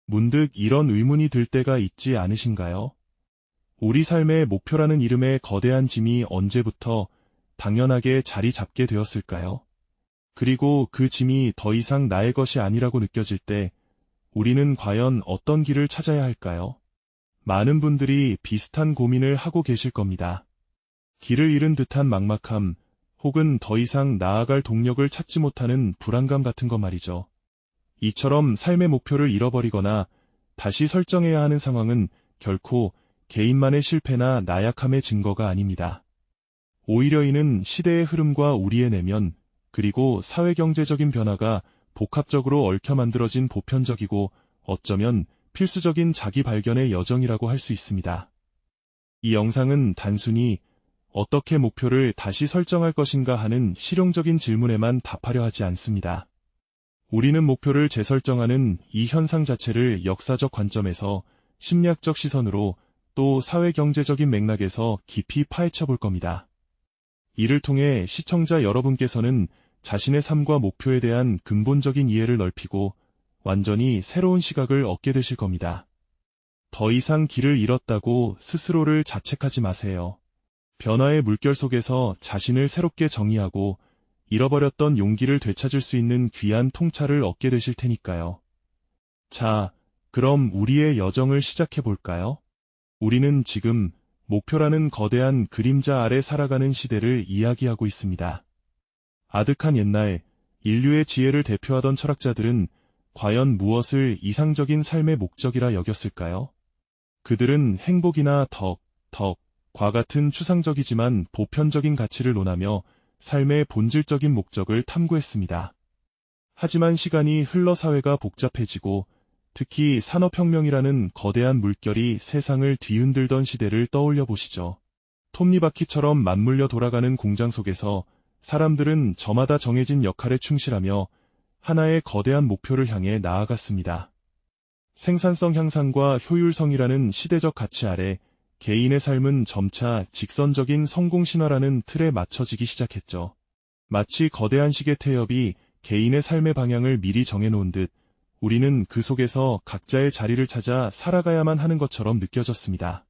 문득 이런 의문이 들 때가 있지 않으신가요? 우리 삶의 목표라는 이름의 거대한 짐이 언제부터 당연하게 자리 잡게 되었을까요? 그리고 그 짐이 더 이상 나의 것이 아니라고 느껴질 때 우리는 과연 어떤 길을 찾아야 할까요? 많은 분들이 비슷한 고민을 하고 계실 겁니다. 길을 잃은 듯한 막막함, 혹은 더 이상 나아갈 동력을 찾지 못하는 불안감 같은 것 말이죠. 이처럼 삶의 목표를 잃어버리거나 다시 설정해야 하는 상황은 결코 개인만의 실패나 나약함의 증거가 아닙니다. 오히려 이는 시대의 흐름과 우리의 내면, 그리고 사회경제적인 변화가 복합적으로 얽혀 만들어진 보편적이고 어쩌면 필수적인 자기 발견의 여정이라고 할 수 있습니다. 이 영상은 단순히 어떻게 목표를 다시 설정할 것인가 하는 실용적인 질문에만 답하려 하지 않습니다. 우리는 목표를 재설정하는 이 현상 자체를 역사적 관점에서 심리학적 시선으로 또 사회경제적인 맥락에서 깊이 파헤쳐 볼 겁니다. 이를 통해 시청자 여러분께서는 자신의 삶과 목표에 대한 근본적인 이해를 넓히고 완전히 새로운 시각을 얻게 되실 겁니다. 더 이상 길을 잃었다고 스스로를 자책하지 마세요. 변화의 물결 속에서 자신을 새롭게 정의하고 잃어버렸던 용기를 되찾을 수 있는 귀한 통찰을 얻게 되실 테니까요. 자, 그럼 우리의 여정을 시작해 볼까요? 우리는 지금 목표라는 거대한 그림자 아래 살아가는 시대를 이야기하고 있습니다. 아득한 옛날, 인류의 지혜를 대표하던 철학자들은 과연 무엇을 이상적인 삶의 목적이라 여겼을까요? 그들은 행복이나 과 같은 추상적이지만 보편적인 가치를 논하며 삶의 본질적인 목적을 탐구했습니다. 하지만 시간이 흘러 사회가 복잡해지고 특히 산업혁명이라는 거대한 물결이 세상을 뒤흔들던 시대를 떠올려 보시죠. 톱니바퀴처럼 맞물려 돌아가는 공장 속에서 사람들은 저마다 정해진 역할에 충실하며 하나의 거대한 목표를 향해 나아갔습니다. 생산성 향상과 효율성이라는 시대적 가치 아래 개인의 삶은 점차 직선적인 성공 신화라는 틀에 맞춰지기 시작했죠. 마치 거대한 시계 태엽이 개인의 삶의 방향을 미리 정해놓은 듯 우리는 그 속에서 각자의 자리를 찾아 살아가야만 하는 것처럼 느껴졌습니다.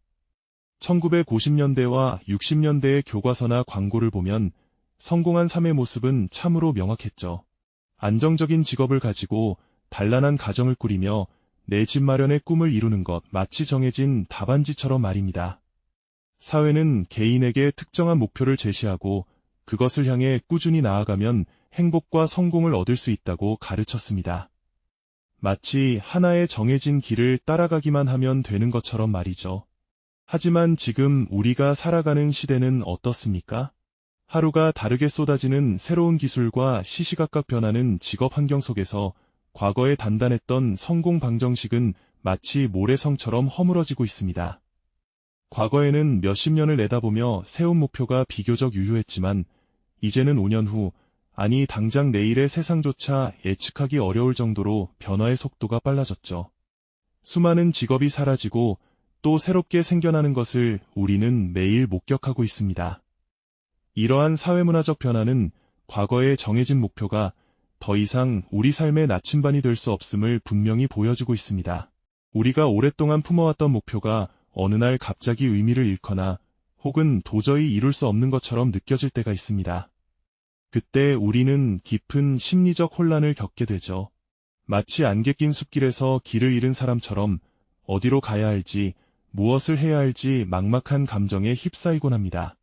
1950년대와 60년대의 교과서나 광고를 보면 성공한 삶의 모습은 참으로 명확했죠. 안정적인 직업을 가지고 단란한 가정을 꾸리며 내 집 마련의 꿈을 이루는 것, 마치 정해진 답안지처럼 말입니다. 사회는 개인에게 특정한 목표를 제시하고 그것을 향해 꾸준히 나아가면 행복과 성공을 얻을 수 있다고 가르쳤습니다. 마치 하나의 정해진 길을 따라가기만 하면 되는 것처럼 말이죠. 하지만 지금 우리가 살아가는 시대는 어떻습니까? 하루가 다르게 쏟아지는 새로운 기술과 시시각각 변하는 직업 환경 속에서 과거에 단단했던 성공 방정식은 마치 모래성처럼 허물어지고 있습니다. 과거에는 몇십 년을 내다보며 세운 목표가 비교적 유효했지만 이제는 5년 후, 아니 당장 내일의 세상조차 예측하기 어려울 정도로 변화의 속도가 빨라졌죠. 수많은 직업이 사라지고 또 새롭게 생겨나는 것을 우리는 매일 목격하고 있습니다. 이러한 사회문화적 변화는 과거에 정해진 목표가 더 이상 우리 삶의 나침반이 될 수 없음을 분명히 보여주고 있습니다. 우리가 오랫동안 품어왔던 목표가 어느 날 갑자기 의미를 잃거나 혹은 도저히 이룰 수 없는 것처럼 느껴질 때가 있습니다. 그때 우리는 깊은 심리적 혼란을 겪게 되죠. 마치 안개 낀 숲길에서 길을 잃은 사람처럼 어디로 가야 할지, 무엇을 해야 할지 막막한 감정에 휩싸이곤 합니다.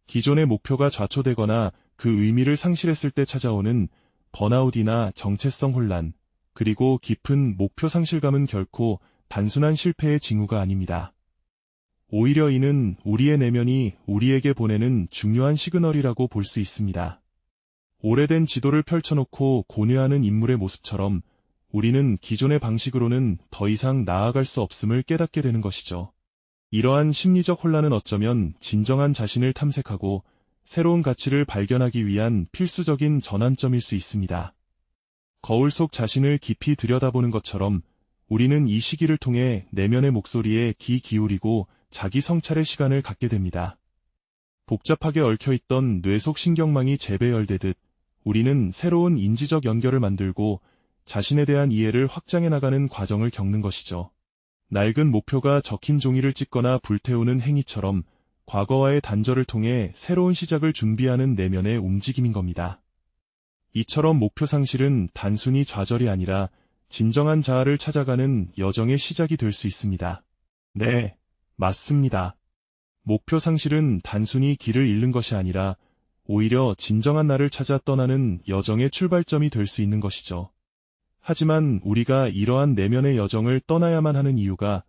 기존의 목표가 좌초되거나 그 의미를 상실했을 때 찾아오는 번아웃이나 정체성 혼란, 그리고 깊은 목표 상실감은 결코 단순한 실패의 징후가 아닙니다. 오히려 이는 우리의 내면이 우리에게 보내는 중요한 시그널이라고 볼 수 있습니다. 오래된 지도를 펼쳐놓고 고뇌하는 인물의 모습처럼 우리는 기존의 방식으로는 더 이상 나아갈 수 없음을 깨닫게 되는 것이죠. 이러한 심리적 혼란은 어쩌면 진정한 자신을 탐색하고 새로운 가치를 발견하기 위한 필수적인 전환점일 수 있습니다. 거울 속 자신을 깊이 들여다보는 것처럼 우리는 이 시기를 통해 내면의 목소리에 귀 기울이고 자기 성찰의 시간을 갖게 됩니다. 복잡하게 얽혀있던 뇌 속 신경망이 재배열되듯 우리는 새로운 인지적 연결을 만들고 자신에 대한 이해를 확장해 나가는 과정을 겪는 것이죠. 낡은 목표가 적힌 종이를 찢거나 불태우는 행위처럼 과거와의 단절을 통해 새로운 시작을 준비하는 내면의 움직임인 겁니다. 이처럼 목표 상실은 단순히 좌절이 아니라 진정한 자아를 찾아가는 여정의 시작이 될 수 있습니다. 네, 맞습니다. 목표 상실은 단순히 길을 잃는 것이 아니라 오히려 진정한 나를 찾아 떠나는 여정의 출발점이 될 수 있는 것이죠. 하지만 우리가 이러한 내면의 여정을 떠나야만 하는 이유가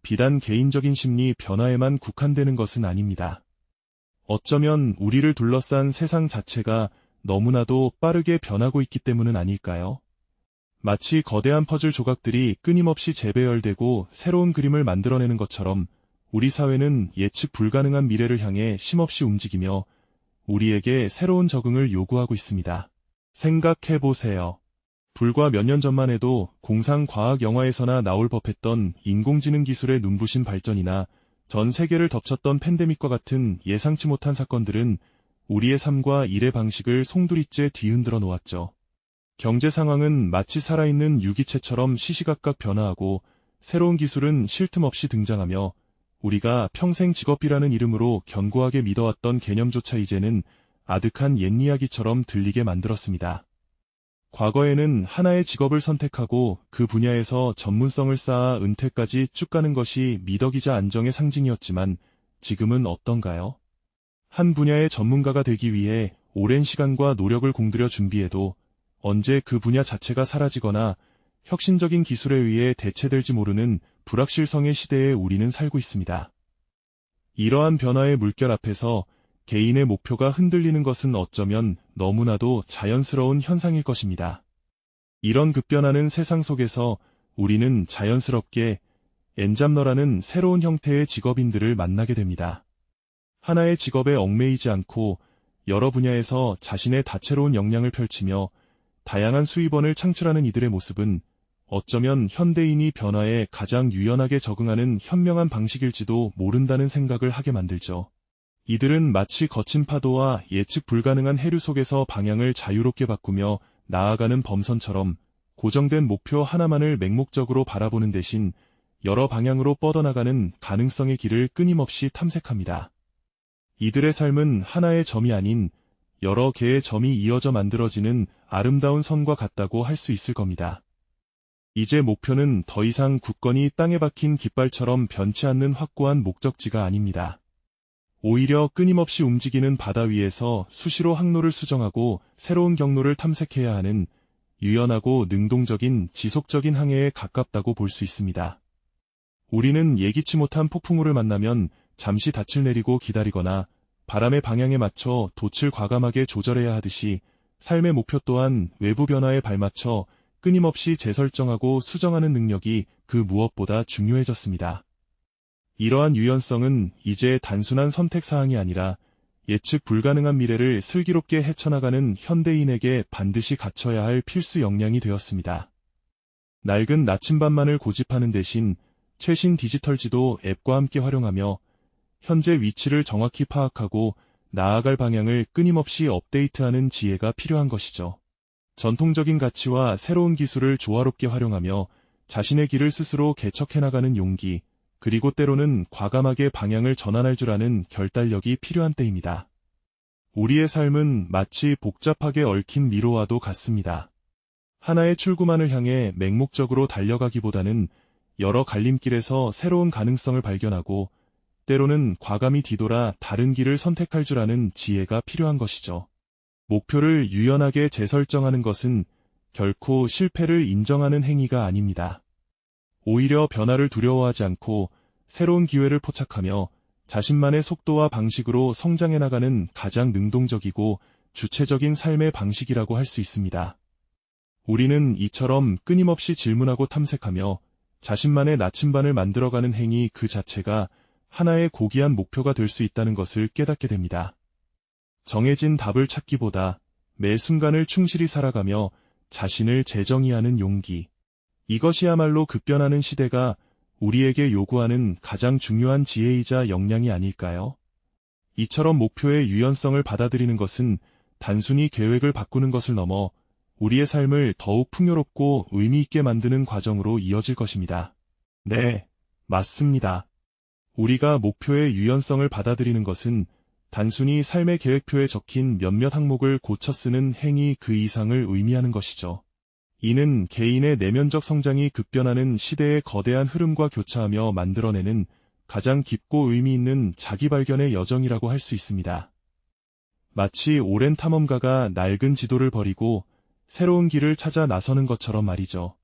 비단 개인적인 심리 변화에만 국한되는 것은 아닙니다. 어쩌면 우리를 둘러싼 세상 자체가 너무나도 빠르게 변하고 있기 때문은 아닐까요? 마치 거대한 퍼즐 조각들이 끊임없이 재배열되고 새로운 그림을 만들어내는 것처럼 우리 사회는 예측 불가능한 미래를 향해 쉼없이 움직이며 우리에게 새로운 적응을 요구하고 있습니다. 생각해보세요. 불과 몇 년 전만 해도 공상과학 영화에서나 나올 법했던 인공지능 기술의 눈부신 발전이나 전 세계를 덮쳤던 팬데믹과 같은 예상치 못한 사건들은 우리의 삶과 일의 방식을 송두리째 뒤흔들어 놓았죠. 경제 상황은 마치 살아있는 유기체처럼 시시각각 변화하고 새로운 기술은 쉴 틈 없이 등장하며 우리가 평생 직업이라는 이름으로 견고하게 믿어왔던 개념조차 이제는 아득한 옛 이야기처럼 들리게 만들었습니다. 과거에는 하나의 직업을 선택하고 그 분야에서 전문성을 쌓아 은퇴까지 쭉 가는 것이 미덕이자 안정의 상징이었지만 지금은 어떤가요? 한 분야의 전문가가 되기 위해 오랜 시간과 노력을 공들여 준비해도 언제 그 분야 자체가 사라지거나 혁신적인 기술에 의해 대체될지 모르는 불확실성의 시대에 우리는 살고 있습니다. 이러한 변화의 물결 앞에서 개인의 목표가 흔들리는 것은 어쩌면 너무나도 자연스러운 현상일 것입니다. 이런 급변하는 세상 속에서 우리는 자연스럽게 엔잡러라는 새로운 형태의 직업인들을 만나게 됩니다. 하나의 직업에 얽매이지 않고 여러 분야에서 자신의 다채로운 역량을 펼치며 다양한 수입원을 창출하는 이들의 모습은 어쩌면 현대인이 변화에 가장 유연하게 적응하는 현명한 방식일지도 모른다는 생각을 하게 만들죠. 이들은 마치 거친 파도와 예측 불가능한 해류 속에서 방향을 자유롭게 바꾸며 나아가는 범선처럼 고정된 목표 하나만을 맹목적으로 바라보는 대신 여러 방향으로 뻗어나가는 가능성의 길을 끊임없이 탐색합니다. 이들의 삶은 하나의 점이 아닌 여러 개의 점이 이어져 만들어지는 아름다운 선과 같다고 할 수 있을 겁니다. 이제 목표는 더 이상 굳건히 땅에 박힌 깃발처럼 변치 않는 확고한 목적지가 아닙니다. 오히려 끊임없이 움직이는 바다 위에서 수시로 항로를 수정하고 새로운 경로를 탐색해야 하는 유연하고 능동적인 지속적인 항해에 가깝다고 볼 수 있습니다. 우리는 예기치 못한 폭풍우를 만나면 잠시 닻을 내리고 기다리거나 바람의 방향에 맞춰 돛을 과감하게 조절해야 하듯이 삶의 목표 또한 외부 변화에 발맞춰 끊임없이 재설정하고 수정하는 능력이 그 무엇보다 중요해졌습니다. 이러한 유연성은 이제 단순한 선택사항이 아니라 예측 불가능한 미래를 슬기롭게 헤쳐나가는 현대인에게 반드시 갖춰야 할 필수 역량이 되었습니다. 낡은 나침반만을 고집하는 대신 최신 디지털 지도 앱과 함께 활용하며 현재 위치를 정확히 파악하고 나아갈 방향을 끊임없이 업데이트하는 지혜가 필요한 것이죠. 전통적인 가치와 새로운 기술을 조화롭게 활용하며 자신의 길을 스스로 개척해나가는 용기, 그리고 때로는 과감하게 방향을 전환할 줄 아는 결단력이 필요한 때입니다. 우리의 삶은 마치 복잡하게 얽힌 미로와도 같습니다. 하나의 출구만을 향해 맹목적으로 달려가기보다는 여러 갈림길에서 새로운 가능성을 발견하고 때로는 과감히 뒤돌아 다른 길을 선택할 줄 아는 지혜가 필요한 것이죠. 목표를 유연하게 재설정하는 것은 결코 실패를 인정하는 행위가 아닙니다. 오히려 변화를 두려워하지 않고 새로운 기회를 포착하며 자신만의 속도와 방식으로 성장해 나가는 가장 능동적이고 주체적인 삶의 방식이라고 할 수 있습니다. 우리는 이처럼 끊임없이 질문하고 탐색하며 자신만의 나침반을 만들어가는 행위 그 자체가 하나의 고귀한 목표가 될 수 있다는 것을 깨닫게 됩니다. 정해진 답을 찾기보다 매 순간을 충실히 살아가며 자신을 재정의하는 용기. 이것이야말로 급변하는 시대가 우리에게 요구하는 가장 중요한 지혜이자 역량이 아닐까요? 이처럼 목표의 유연성을 받아들이는 것은 단순히 계획을 바꾸는 것을 넘어 우리의 삶을 더욱 풍요롭고 의미 있게 만드는 과정으로 이어질 것입니다. 네, 맞습니다. 우리가 목표의 유연성을 받아들이는 것은 단순히 삶의 계획표에 적힌 몇몇 항목을 고쳐 쓰는 행위 그 이상을 의미하는 것이죠. 이는 개인의 내면적 성장이 급변하는 시대의 거대한 흐름과 교차하며 만들어내는 가장 깊고 의미 있는 자기 발견의 여정이라고 할 수 있습니다. 마치 오랜 탐험가가 낡은 지도를 버리고 새로운 길을 찾아 나서는 것처럼 말이죠.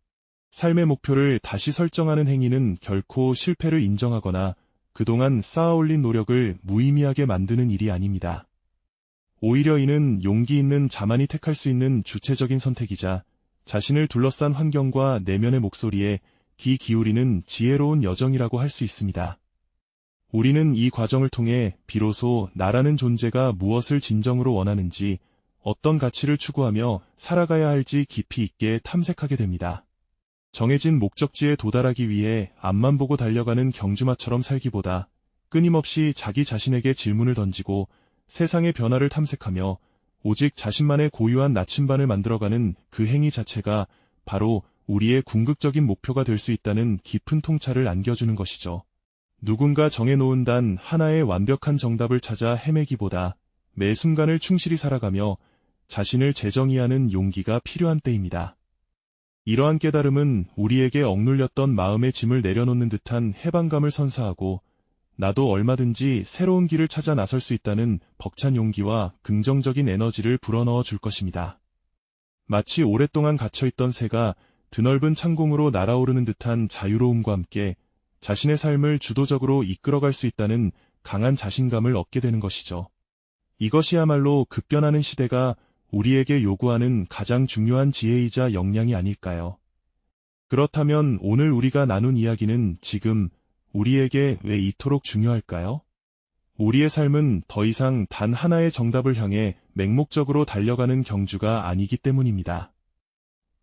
삶의 목표를 다시 설정하는 행위는 결코 실패를 인정하거나 그동안 쌓아올린 노력을 무의미하게 만드는 일이 아닙니다. 오히려 이는 용기 있는 자만이 택할 수 있는 주체적인 선택이자 자신을 둘러싼 환경과 내면의 목소리에 귀 기울이는 지혜로운 여정이라고 할 수 있습니다. 우리는 이 과정을 통해 비로소 나라는 존재가 무엇을 진정으로 원하는지, 어떤 가치를 추구하며 살아가야 할지 깊이 있게 탐색하게 됩니다. 정해진 목적지에 도달하기 위해 앞만 보고 달려가는 경주마처럼 살기보다 끊임없이 자기 자신에게 질문을 던지고 세상의 변화를 탐색하며 오직 자신만의 고유한 나침반을 만들어가는 그 행위 자체가 바로 우리의 궁극적인 목표가 될 수 있다는 깊은 통찰을 안겨주는 것이죠. 누군가 정해놓은 단 하나의 완벽한 정답을 찾아 헤매기보다 매 순간을 충실히 살아가며 자신을 재정의하는 용기가 필요한 때입니다. 이러한 깨달음은 우리에게 억눌렸던 마음의 짐을 내려놓는 듯한 해방감을 선사하고 나도 얼마든지 새로운 길을 찾아 나설 수 있다는 벅찬 용기와 긍정적인 에너지를 불어넣어 줄 것입니다. 마치 오랫동안 갇혀있던 새가 드넓은 창공으로 날아오르는 듯한 자유로움과 함께 자신의 삶을 주도적으로 이끌어갈 수 있다는 강한 자신감을 얻게 되는 것이죠. 이것이야말로 급변하는 시대가 우리에게 요구하는 가장 중요한 지혜이자 역량이 아닐까요? 그렇다면 오늘 우리가 나눈 이야기는 지금 우리에게 왜 이토록 중요할까요? 우리의 삶은 더 이상 단 하나의 정답을 향해 맹목적으로 달려가는 경주가 아니기 때문입니다.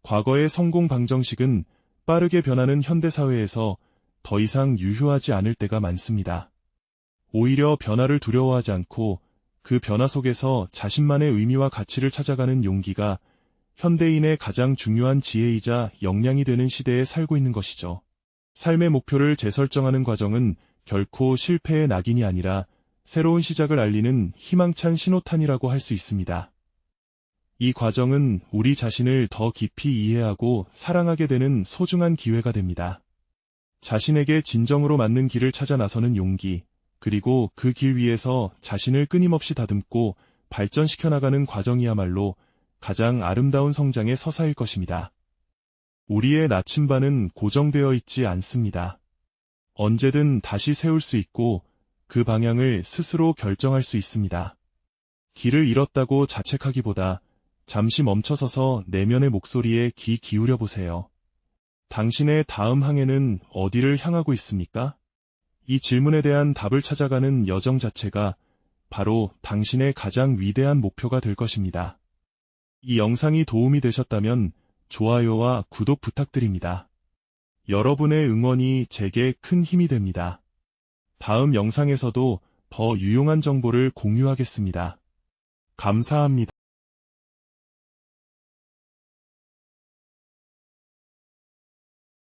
과거의 성공 방정식은 빠르게 변하는 현대사회에서 더 이상 유효하지 않을 때가 많습니다. 오히려 변화를 두려워하지 않고 그 변화 속에서 자신만의 의미와 가치를 찾아가는 용기가 현대인의 가장 중요한 지혜이자 역량이 되는 시대에 살고 있는 것이죠. 삶의 목표를 재설정하는 과정은 결코 실패의 낙인이 아니라 새로운 시작을 알리는 희망찬 신호탄이라고 할 수 있습니다. 이 과정은 우리 자신을 더 깊이 이해하고 사랑하게 되는 소중한 기회가 됩니다. 자신에게 진정으로 맞는 길을 찾아 나서는 용기, 그리고 그 길 위에서 자신을 끊임없이 다듬고 발전시켜 나가는 과정이야말로 가장 아름다운 성장의 서사일 것입니다. 우리의 나침반은 고정되어 있지 않습니다. 언제든 다시 세울 수 있고 그 방향을 스스로 결정할 수 있습니다. 길을 잃었다고 자책하기보다 잠시 멈춰서서 내면의 목소리에 귀 기울여 보세요. 당신의 다음 항해는 어디를 향하고 있습니까? 이 질문에 대한 답을 찾아가는 여정 자체가 바로 당신의 가장 위대한 목표가 될 것입니다. 이 영상이 도움이 되셨다면 좋아요와 구독 부탁드립니다. 여러분의 응원이 제게 큰 힘이 됩니다. 다음 영상에서도 더 유용한 정보를 공유하겠습니다. 감사합니다.